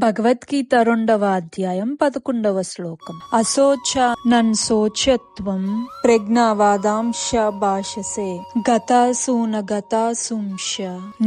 భగవద్గీత 2వ అధ్యాయం 11వ శ్లోకం. అశోచ నన్ శోచత్వం ప్రజ్ఞావాదాంశ భాషసే గతాసూన గతాసుంశ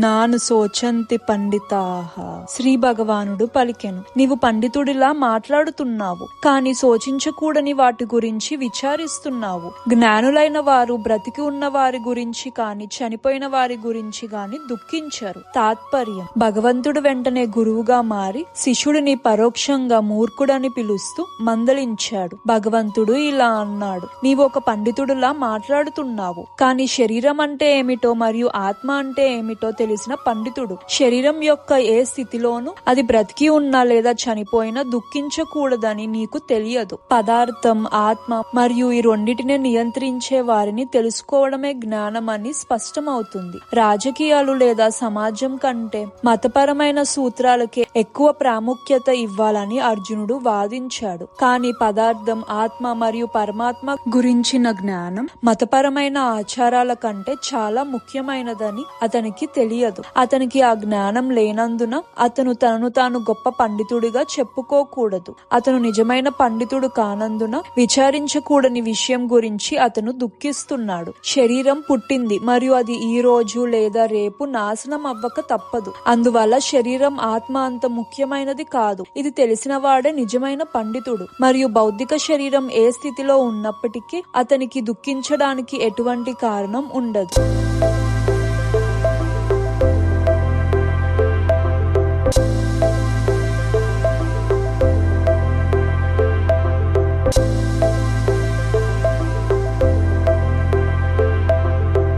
నాను శోచంతి పండితాః. శ్రీ భగవానుడు పలికెను, నీవు పండితుడిలా మాట్లాడుతున్నావు, కాని శోచించకూడని వాటి గురించి విచారిస్తున్నావు. జ్ఞానులైన వారు బ్రతికి ఉన్న వారి గురించి కాని చనిపోయిన వారి గురించి గాని దుఃఖించరు. తాత్పర్యం: భగవంతుడు వెంటనే గురువుగా మారి శిష్యుడిని పరోక్షంగా మూర్ఖుడని పిలుస్తూ మందలించాడు. భగవంతుడు ఇలా అన్నాడు, నీవు ఒక పండితుడులా మాట్లాడుతున్నావు, కాని శరీరం అంటే ఏమిటో మరియు ఆత్మ అంటే ఏమిటో తెలిసిన పండితుడు. శరీరం యొక్క ఏ స్థితిలోనూ అది బ్రతికి ఉన్నా లేదా చనిపోయినా దుఃఖించకూడదని నీకు తెలియదు. పదార్థం, ఆత్మ మరియు ఈ రెండిటిని నియంత్రించే వారిని తెలుసుకోవడమే జ్ఞానం అని స్పష్టమవుతుంది. రాజకీయాలు లేదా సమాజం కంటే మతపరమైన సూత్రాలకే ఎక్కువ ప్రాముఖ్యత ఇవ్వాలని అర్జునుడు వాదించాడు. కానీ పదార్థం, ఆత్మ మరియు పరమాత్మ గురించిన జ్ఞానం మతపరమైన ఆచారాల కంటే చాలా ముఖ్యమైనదని అతనికి తెలియదు. అతనికి ఆ జ్ఞానం లేనందున అతను తనను తాను గొప్ప పండితుడిగా చెప్పుకోకూడదు. అతను నిజమైన పండితుడు కానందున విచారించకూడని విషయం గురించి అతను దుఃఖిస్తున్నాడు. శరీరం పుట్టింది మరియు అది ఈ రోజు లేదా రేపు నాశనం అవ్వక తప్పదు. అందువల్ల శరీరం, ఆత్మ అంత ముఖ్యమైనది కాదు. ఇది తెలిసిన వాడే నిజమైన పండితుడు. మరియు భౌతిక శరీరం ఏ స్థితిలో ఉన్నప్పటికీ అతనికి దుఃఖించడానికి ఎటువంటి కారణం ఉండదు.